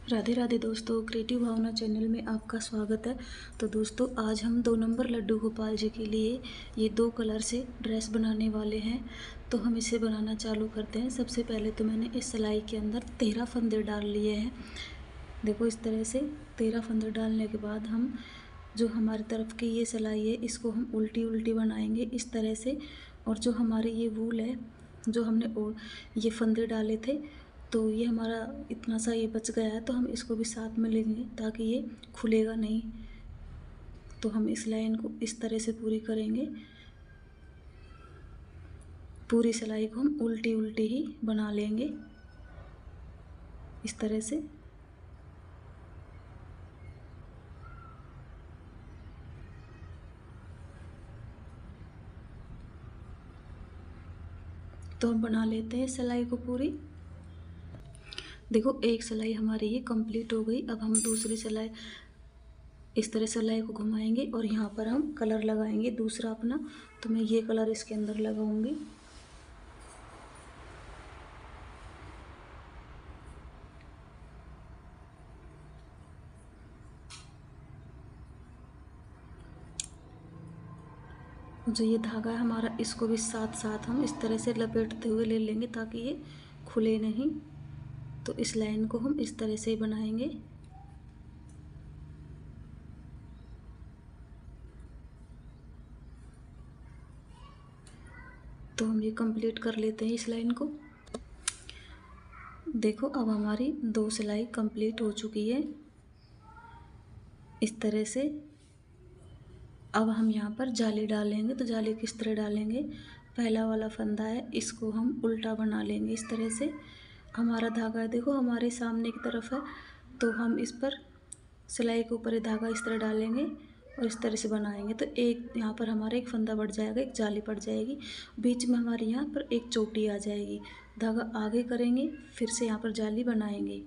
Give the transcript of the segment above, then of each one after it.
राधे राधे दोस्तों, क्रिएटिव भावना चैनल में आपका स्वागत है। तो दोस्तों, आज हम 2 नंबर लड्डू गोपाल जी के लिए ये 2 कलर से ड्रेस बनाने वाले हैं। तो हम इसे बनाना चालू करते हैं। सबसे पहले तो मैंने इस सिलाई के अंदर 13 फंदे डाल लिए हैं। देखो, इस तरह से 13 फंदे डालने के बाद हम जो हमारी तरफ की ये सिलाई है इसको हम उल्टी उल्टी बनाएंगे इस तरह से। और जो हमारी ये वूल है, जो हमने ये फंदे डाले थे, तो ये हमारा इतना सा ये बच गया है, तो हम इसको भी साथ में लेंगे ताकि ये खुलेगा नहीं। तो हम इस लाइन को इस तरह से पूरी करेंगे। पूरी सिलाई को हम उल्टी उल्टी ही बना लेंगे इस तरह से। तो हम बना लेते हैं सिलाई को पूरी। देखो, एक सिलाई हमारी ये कंप्लीट हो गई। अब हम दूसरी सिलाई इस तरह सिलाई को घुमाएंगे और यहाँ पर हम कलर लगाएंगे दूसरा अपना। तो मैं ये कलर इसके अंदर लगाऊंगी। जो ये धागा है हमारा, इसको भी साथ साथ हम इस तरह से लपेटते हुए ले लेंगे ताकि ये खुले नहीं। तो इस लाइन को हम इस तरह से ही बनाएंगे। तो हम ये कंप्लीट कर लेते हैं इस लाइन को। देखो, अब हमारी 2 सिलाई कंप्लीट हो चुकी है इस तरह से। अब हम यहाँ पर जाली डालेंगे। तो जाली किस तरह डालेंगे, पहला वाला फंदा है इसको हम उल्टा बना लेंगे इस तरह से। हमारा धागा है, देखो हमारे सामने की तरफ है, तो हम इस पर सिलाई के ऊपर ये धागा इस तरह डालेंगे और इस तरह से बनाएंगे। तो एक यहाँ पर हमारा एक फंदा बढ़ जाएगा, एक जाली पड़ जाएगी, बीच में हमारे यहाँ पर एक चोटी आ जाएगी। धागा आगे करेंगे, फिर से यहाँ पर जाली बनाएंगे।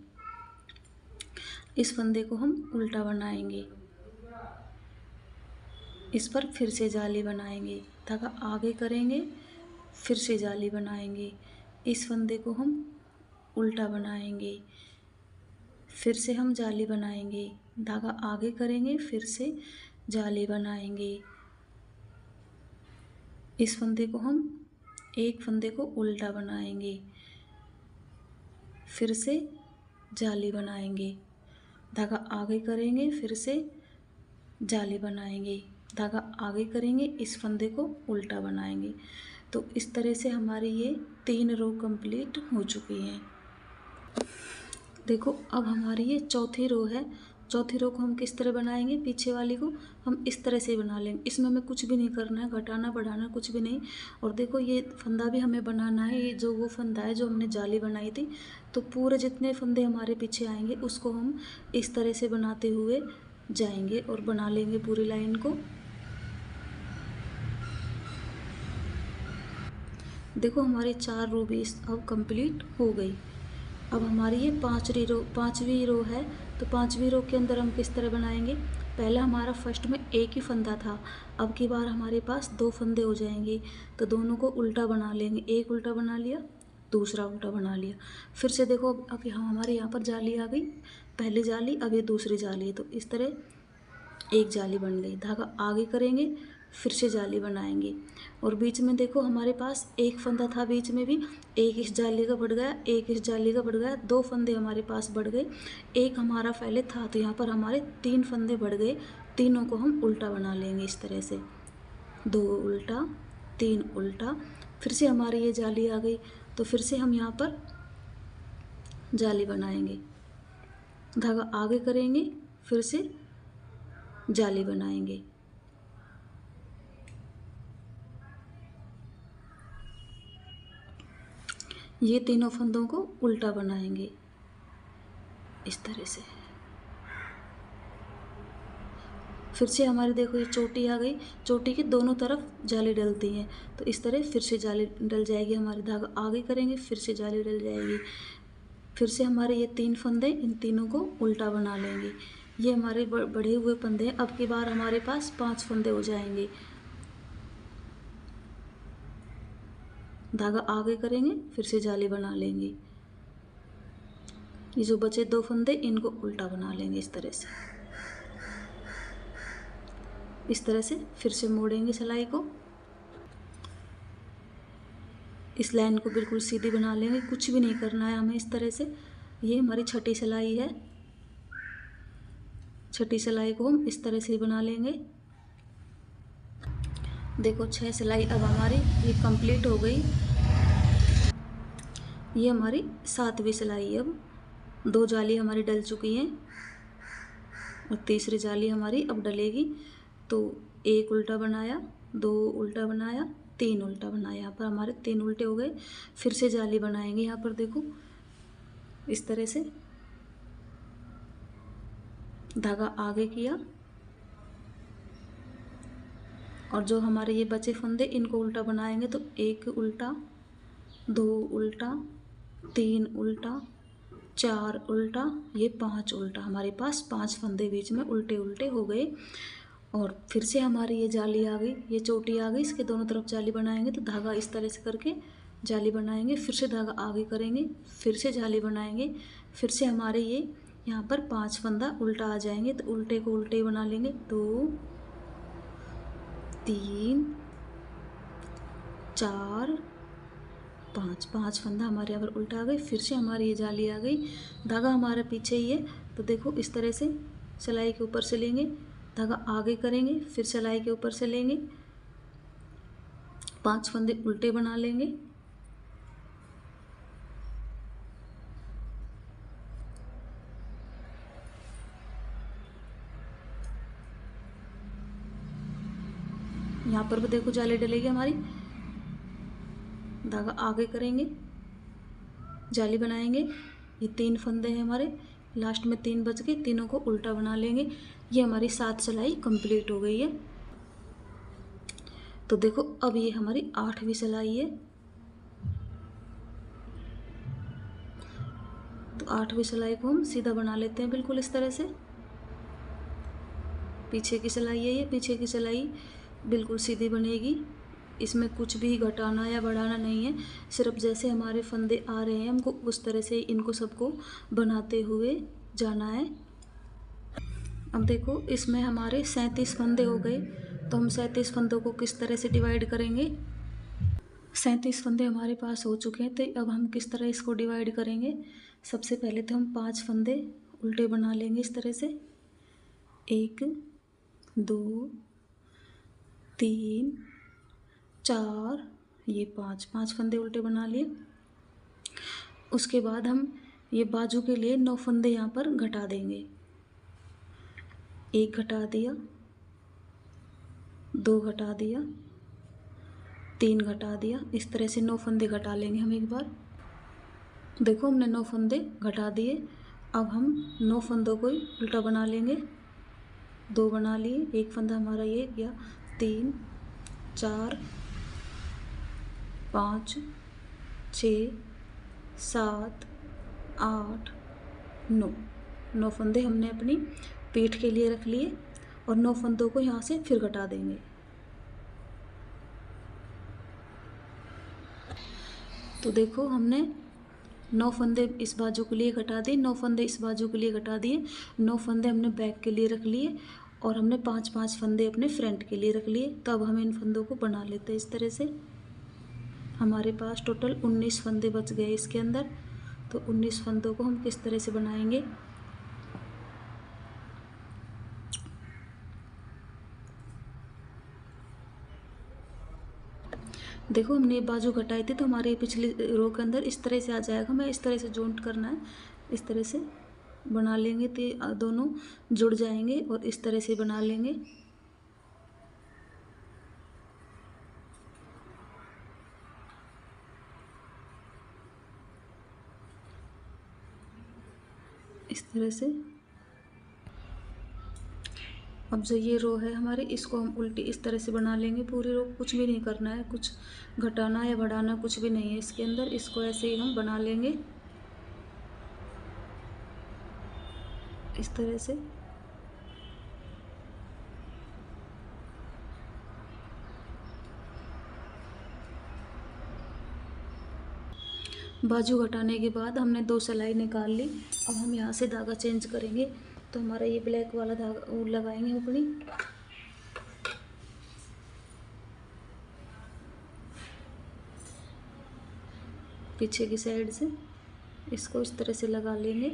इस फंदे को हम उल्टा बनाएंगे, इस पर फिर से जाली बनाएंगे, धागा आगे करेंगे, फिर से जाली बनाएंगे। इस फंदे को हम उल्टा बनाएंगे, फिर से हम जाली बनाएंगे, धागा आगे करेंगे, फिर से जाली बनाएंगे। इस फंदे को हम एक फंदे को उल्टा बनाएंगे, फिर से जाली बनाएंगे, धागा आगे करेंगे, फिर से जाली बनाएंगे, धागा आगे करेंगे, इस फंदे को उल्टा बनाएंगे। तो इस तरह से हमारी ये 3 रो कंप्लीट हो चुकी हैं। देखो, अब हमारी ये चौथी रो है। चौथी रो को हम किस तरह बनाएंगे, पीछे वाली को हम इस तरह से बना लेंगे। इसमें हमें कुछ भी नहीं करना है, घटाना बढ़ाना कुछ भी नहीं। और देखो, ये फंदा भी हमें बनाना है, ये जो वो फंदा है जो हमने जाली बनाई थी। तो पूरे जितने फंदे हमारे पीछे आएंगे उसको हम इस तरह से बनाते हुए जाएंगे और बना लेंगे पूरी लाइन को। देखो, हमारी 4 रो भी अब कंप्लीट हो गई। अब हमारी ये पांचवी रो है। तो 5वीं रो के अंदर हम किस तरह बनाएंगे, पहला हमारा फर्स्ट में एक ही फंदा था, अब की बार हमारे पास 2 फंदे हो जाएंगे। तो दोनों को उल्टा बना लेंगे, एक उल्टा बना लिया, दूसरा उल्टा बना लिया। फिर से देखो, अब हमारे यहाँ पर जाली आ गई, पहली जाली, अब ये दूसरी जाली है। तो इस तरह एक जाली बन गई, धागा आगे करेंगे, फिर से जाली बनाएंगे। और बीच में देखो, हमारे पास एक फंदा था, बीच में भी एक इस जाली का बढ़ गया, एक इस जाली का बढ़ गया, 2 फंदे हमारे पास बढ़ गए। एक हमारा पहले था, तो यहाँ पर हमारे 3 फंदे बढ़ गए। तीनों को हम उल्टा बना लेंगे इस तरह से, 2 उल्टा, 3 उल्टा। फिर से हमारी ये जाली आ गई, तो फिर से हम यहाँ पर जाली बनाएंगे, धागा आगे करेंगे, फिर से जाली बनाएंगे। ये तीनों फंदों को उल्टा बनाएंगे इस तरह से। फिर से हमारी देखो ये चोटी आ गई, चोटी के दोनों तरफ जाली डलती है। तो इस तरह फिर से जाली डल जाएगी हमारी, धागा आगे करेंगे, फिर से जाली डल जाएगी। फिर से हमारे ये 3 फंदे, इन तीनों को उल्टा बना लेंगे। ये हमारे बढ़े हुए फंदे हैं। अब की बार हमारे पास 5 फंदे हो जाएंगे, धागा आगे करेंगे, फिर से जाली बना लेंगे। ये जो बचे 2 फंदे इनको उल्टा बना लेंगे इस तरह से। इस तरह से फिर से मोड़ेंगे सिलाई को। इस लाइन को बिल्कुल सीधी बना लेंगे, कुछ भी नहीं करना है हमें इस तरह से। ये हमारी छठी सिलाई है। छठी सिलाई को हम इस तरह से ही बना लेंगे। देखो 6 सिलाई अब हमारी ये कंप्लीट हो गई। ये हमारी 7वीं सिलाई है। अब 2 जाली हमारी डल चुकी हैं और तीसरी जाली हमारी अब डलेगी। तो 1 उल्टा बनाया, 2 उल्टा बनाया, 3 उल्टा बनाया। यहाँ पर हमारे 3 उल्टे हो गए। फिर से जाली बनाएंगे। यहाँ पर देखो इस तरह से धागा आगे किया और जो हमारे ये बचे फंदे इनको उल्टा बनाएंगे। तो 1 उल्टा, 2 उल्टा, 3 उल्टा, 4 उल्टा, ये 5 उल्टा। हमारे पास 5 फंदे बीच में उल्टे उल्टे हो गए। और फिर से हमारी ये जाली आ गई, ये चोटी आ गई। इसके दोनों तरफ जाली बनाएंगे। तो धागा इस तरह से करके जाली बनाएंगे, फिर से धागा आगे करेंगे, फिर से जाली बनाएंगे। फिर से हमारे ये यहाँ पर 5 फंदा उल्टा आ जाएंगे। तो उल्टे को उल्टे बना लेंगे। 2 3 4 5 फंदा हमारे यहाँ पर उल्टा आ गए। फिर से हमारी ये जाली आ गई। धागा हमारे पीछे ही है। तो देखो इस तरह से सिलाई के ऊपर से लेंगे, धागा आगे करेंगे, फिर सिलाई के ऊपर से लेंगे, 5 फंदे उल्टे बना लेंगे। यहाँ पर भी देखो जाली डलेगी हमारी। धागा आगे करेंगे, जाली बनाएंगे। ये 3 फंदे हैं हमारे, लास्ट में 3 बच गए, तीनों को उल्टा बना लेंगे। ये हमारी 7 सिलाई कंप्लीट हो गई है। तो देखो अब ये हमारी 8वीं सिलाई है। तो 8वीं सिलाई को हम सीधा बना लेते हैं बिल्कुल इस तरह से। पीछे की सिलाई है, ये पीछे की सिलाई बिल्कुल सीधी बनेगी। इसमें कुछ भी घटाना या बढ़ाना नहीं है, सिर्फ जैसे हमारे फंदे आ रहे हैं हमको उस तरह से इनको सबको बनाते हुए जाना है। अब देखो इसमें हमारे 37 फंदे हो गए। तो हम 37 फंदों को किस तरह से डिवाइड करेंगे। 37 फंदे हमारे पास हो चुके हैं। तो अब हम किस तरह इसको डिवाइड करेंगे। सबसे पहले तो हम 5 फंदे उल्टे बना लेंगे इस तरह से। 1 2 3 4, ये 5 फंदे उल्टे बना लिए। उसके बाद हम ये बाजू के लिए 9 फंदे यहाँ पर घटा देंगे। 1 घटा दिया, 2 घटा दिया, 3 घटा दिया। इस तरह से 9 फंदे घटा लेंगे हम एक बार। देखो हमने 9 फंदे घटा दिए। अब हम 9 फंदों को ही उल्टा बना लेंगे। 2 बना लिए, 1 फंदा हमारा ये गया। 3 4 5 6 7 8 9 फंदे हमने अपनी पीठ के लिए रख लिए और 9 फंदों को यहाँ से फिर घटा देंगे। तो देखो हमने 9 फंदे इस बाजू के लिए घटा दिए, 9 फंदे इस बाजू के लिए घटा दिए, 9 फंदे हमने बैक के लिए रख लिए और हमने 5 फंदे अपने फ्रंट के लिए रख लिए। तो अब हम इन फंदों को बना लेते हैं इस तरह से। हमारे पास टोटल 19 फंदे बच गए इसके अंदर। तो 19 फंदों को हम किस तरह से बनाएंगे। देखो हमने ये बाजू घटाई थी तो हमारे पिछली रो के अंदर इस तरह से आ जाएगा। हमें इस तरह से जॉइंट करना है, इस तरह से बना लेंगे तो दोनों जुड़ जाएंगे और इस तरह से बना लेंगे। इस तरह से। अब जो ये रो है हमारी, इसको हम उल्टी इस तरह से बना लेंगे पूरी रो। कुछ भी नहीं करना है, कुछ घटाना या बढ़ाना कुछ भी नहीं है इसके अंदर। इसको ऐसे ही हम बना लेंगे इस तरह से। बाजू घटाने के बाद हमने 2 सिलाई निकाल ली। अब हम यहाँ से धागा चेंज करेंगे। तो हमारा ये ब्लैक वाला धागा वो लगाएंगे अपनी, पीछे की साइड से इसको इस तरह से लगा लेंगे।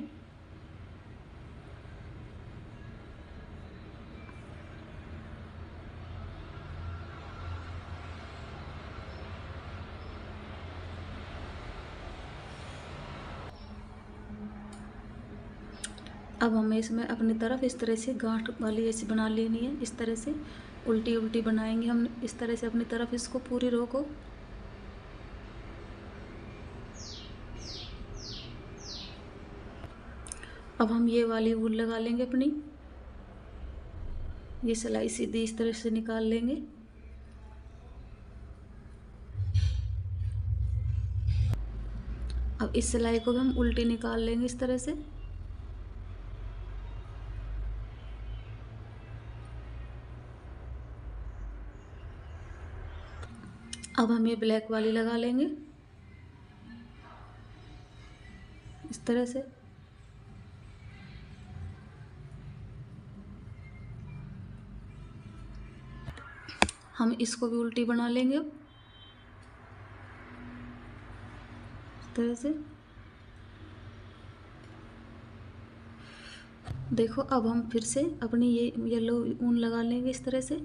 अब हमें इसमें अपनी तरफ इस तरह से गांठ वाली ऐसी बना लेनी है। इस तरह से उल्टी उल्टी बनाएंगे हम इस तरह से अपनी तरफ इसको, पूरी रो को। अब हम ये वाली वूल लगा लेंगे अपनी, ये सिलाई सीधी इस तरह से निकाल लेंगे। अब इस सिलाई को भी हम उल्टी निकाल लेंगे इस तरह से। अब हम ये ब्लैक वाली लगा लेंगे इस तरह से। हम इसको भी उल्टी बना लेंगे इस तरह से। देखो अब हम फिर से अपनी ये येलो ऊन लगा लेंगे इस तरह से।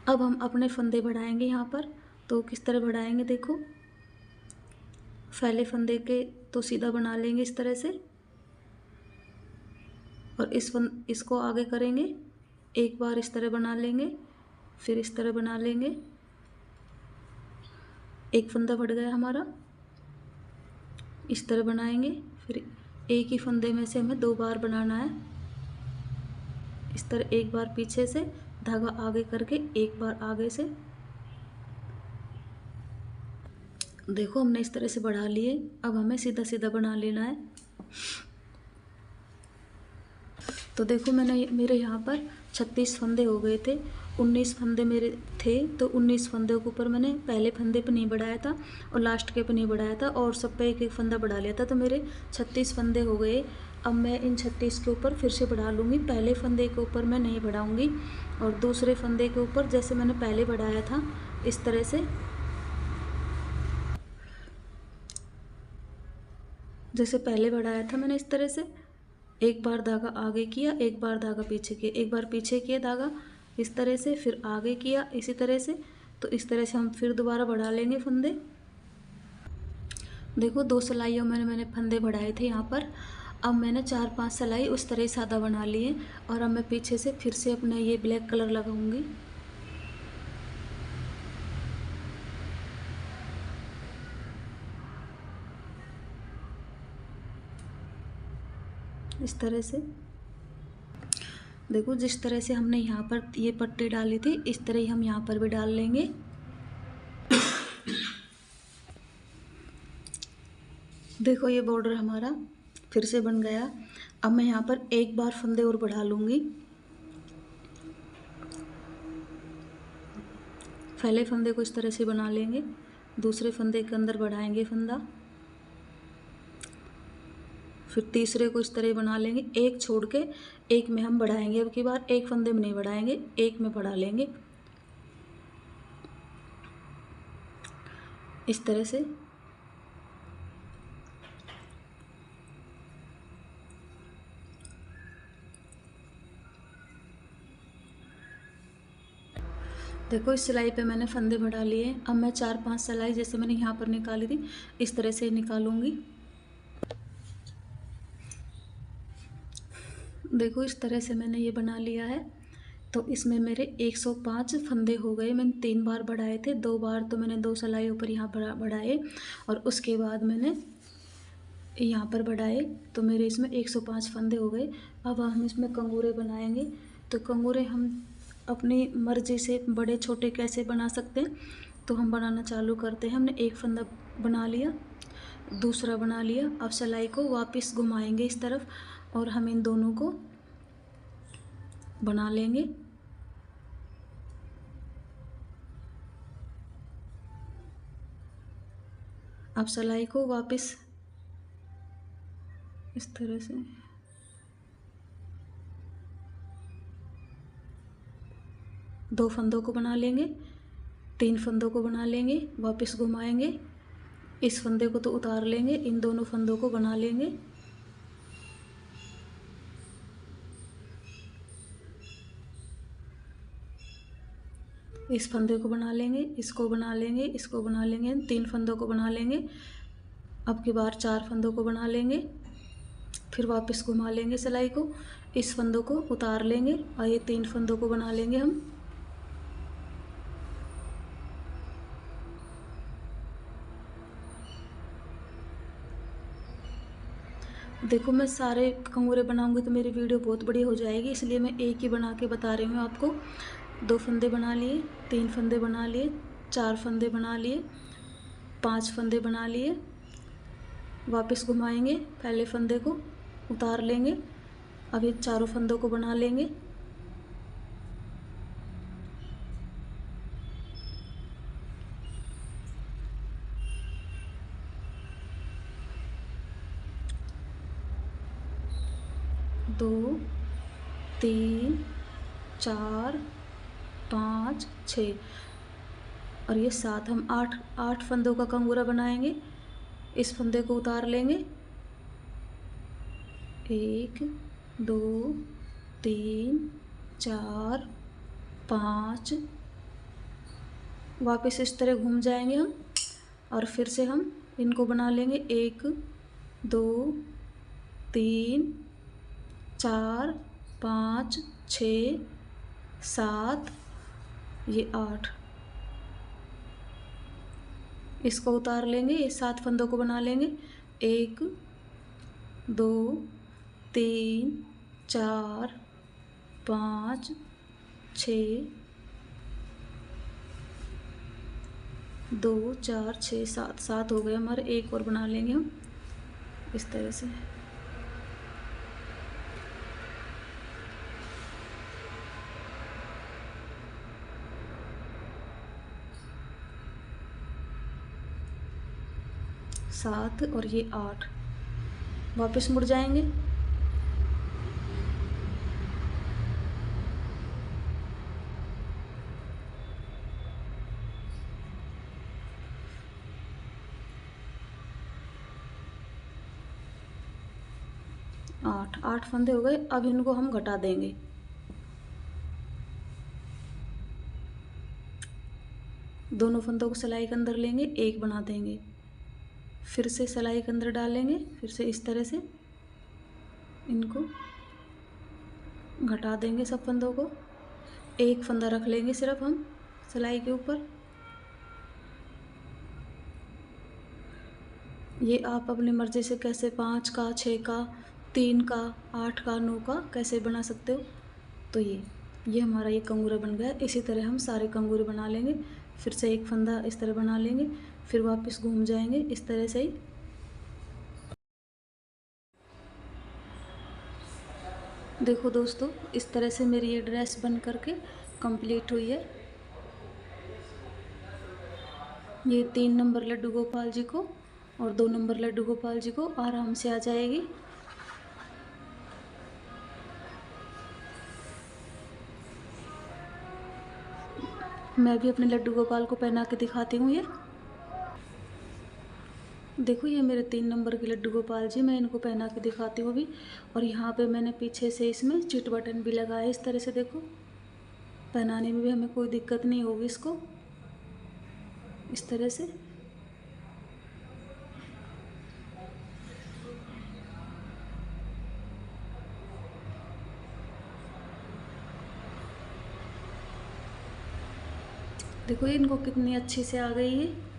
अब हम अपने फंदे बढ़ाएंगे यहाँ पर। तो किस तरह बढ़ाएंगे, देखो फैले फंदे के तो सीधा बना लेंगे इस तरह से, और इसको आगे करेंगे, एक बार इस तरह बना लेंगे, फिर इस तरह बना लेंगे। एक फंदा बढ़ गया हमारा, इस तरह बनाएंगे। फिर एक ही फंदे में से हमें 2 बार बनाना है इस तरह, एक बार पीछे से धागा आगे करके एक बार आगे से। देखो हमने इस तरह से बढ़ा लिए। अब हमें सीधा सीधा बना लेना है। तो देखो मेरे यहाँ पर 36 फंदे हो गए थे। 19 फंदे मेरे थे, तो 19 फंदे के ऊपर मैंने पहले फंदे पे नहीं बढ़ाया था और लास्ट के पे नहीं बढ़ाया था, और सब पे एक एक फंदा बढ़ा लिया था। तो मेरे 36 फंदे हो गए। अब मैं इन 36 के ऊपर फिर से बढ़ा लूँगी। पहले फंदे के ऊपर मैं नहीं बढ़ाऊँगी, और दूसरे फंदे के ऊपर जैसे मैंने पहले बढ़ाया था इस तरह से, जैसे पहले बढ़ाया था मैंने इस तरह से, एक बार धागा आगे किया, एक बार धागा पीछे किया, एक बार पीछे किया धागा इस तरह से, फिर आगे किया इसी तरह से। तो इस तरह से हम फिर दोबारा बढ़ा लेंगे फंदे। देखो 2 सिलाइयों में मैंने फंदे बढ़ाए थे यहाँ पर। अब मैंने 4-5 सिलाई उस तरह सादा बना लिए, और अब मैं पीछे से फिर से अपना ये ब्लैक कलर लगाऊंगी। इस तरह से देखो, जिस तरह से हमने यहाँ पर ये पट्टी डाली थी इस तरह ही हम यहाँ पर भी डाल लेंगे। देखो ये बॉर्डर हमारा फिर से बन गया। अब मैं यहाँ पर एक बार फंदे और बढ़ा लूँगी। पहले फंदे को इस तरह से बना लेंगे, दूसरे फंदे के अंदर बढ़ाएंगे फंदा, फिर तीसरे को इस तरह बना लेंगे। एक छोड़ के एक में हम बढ़ाएंगे। अब की बार एक फंदे में नहीं बढ़ाएंगे, एक में बढ़ा लेंगे इस तरह से। देखो इस सिलाई पे मैंने फंदे बढ़ा लिए। अब मैं 4-5 सिलाई जैसे मैंने यहाँ पर निकाली थी इस तरह से निकालूंगी। देखो इस तरह से मैंने ये बना लिया है। तो इसमें मेरे 105 फंदे हो गए। मैंने 3 बार बढ़ाए थे, 2 बार तो मैंने 2 सिलाइयों पर यहाँ बढ़ाए, और उसके बाद मैंने यहाँ पर बढ़ाए, तो मेरे इसमें 105 फंदे हो गए। अब हम इसमें कंगूरे बनाएंगे। तो कंगूरे हम अपनी मर्ज़ी से बड़े छोटे कैसे बना सकते हैं, तो हम बनाना चालू करते हैं। हमने एक फंदा बना लिया, दूसरा बना लिया। अब सिलाई को वापस घुमाएंगे इस तरफ, और हम इन दोनों को बना लेंगे। अब सिलाई को वापस इस तरह से दो फंदों को बना लेंगे, 3 फंदों को बना लेंगे, वापस घुमाएंगे, इस फंदे को तो उतार लेंगे, इन दोनों फंदों को बना लेंगे, इस फंदे को बना लेंगे, इसको बना लेंगे, इसको बना लेंगे, 3 फंदों को बना लेंगे। अब की बार 4 फंदों को बना लेंगे, फिर वापस घुमा लेंगे सिलाई को, इस फंदों को उतार लेंगे और ये 3 फंदों को बना लेंगे हम। देखो मैं सारे कंगूरे बनाऊंगी तो मेरी वीडियो बहुत बड़ी हो जाएगी, इसलिए मैं एक ही बना के बता रही हूँ आपको। 2 फंदे बना लिए, 3 फंदे बना लिए, 4 फंदे बना लिए, 5 फंदे बना लिए, वापस घुमाएंगे, पहले फंदे को उतार लेंगे, अब ये चारों फंदों को बना लेंगे, दो, 3, 4, 5, 6 और ये 7। हम 8 फंदों का कंगूरा बनाएंगे। इस फंदे को उतार लेंगे, 1, 2, 3, 4, 5, वापस इस तरह घूम जाएंगे हम और फिर से हम इनको बना लेंगे, 1, 2, 3, 4, 5, 6, 7, ये 8। इसको उतार लेंगे, ये 7 फंदों को बना लेंगे, 1, 2, 3, 4, 5, 6, 2, 4, 6, 7 7 हो गए हमारे। एक और बना लेंगे हम इस तरह से। सात और ये 8, वापस मुड़ जाएंगे, आठ फंदे हो गए। अब इनको हम घटा देंगे, दोनों फंदों को सिलाई के अंदर लेंगे, एक बना देंगे, फिर से सिलाई के अंदर डालेंगे, फिर से इस तरह से इनको घटा देंगे सब फंदों को। एक फंदा रख लेंगे सिर्फ हम सिलाई के ऊपर। ये आप अपनी मर्ज़ी से कैसे 5 का, 6 का, 3 का, 8 का, 9 का कैसे बना सकते हो। तो ये हमारा ये कंगूरा बन गया। इसी तरह हम सारे कंगूरे बना लेंगे, फिर से एक फंदा इस तरह बना लेंगे, फिर वापस घूम जाएंगे इस तरह से ही। देखो दोस्तों, इस तरह से मेरी ये ड्रेस बन करके कंप्लीट हुई है। ये 3 नंबर लड्डू गोपाल जी को और 2 नंबर लड्डू गोपाल जी को आराम से आ जाएगी। मैं भी अपने लड्डू गोपाल को पहना के दिखाती हूँ। ये देखो, ये मेरे 3 नंबर के लड्डू गोपाल जी, मैं इनको पहना के दिखाती हूँ अभी। और यहाँ पे मैंने पीछे से इसमें चिट बटन भी लगाया इस तरह से। देखो, पहनाने में भी हमें कोई दिक्कत नहीं होगी इसको, इस तरह से। देखो ये इनको कितनी अच्छी से आ गई है।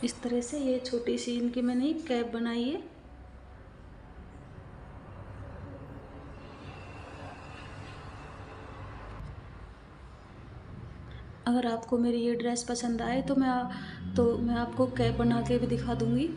इस तरह से ये छोटी सी इनकी मैंने कैप बनाई है। अगर आपको मेरी ये ड्रेस पसंद आए तो मैं आपको कैप बना के भी दिखा दूँगी।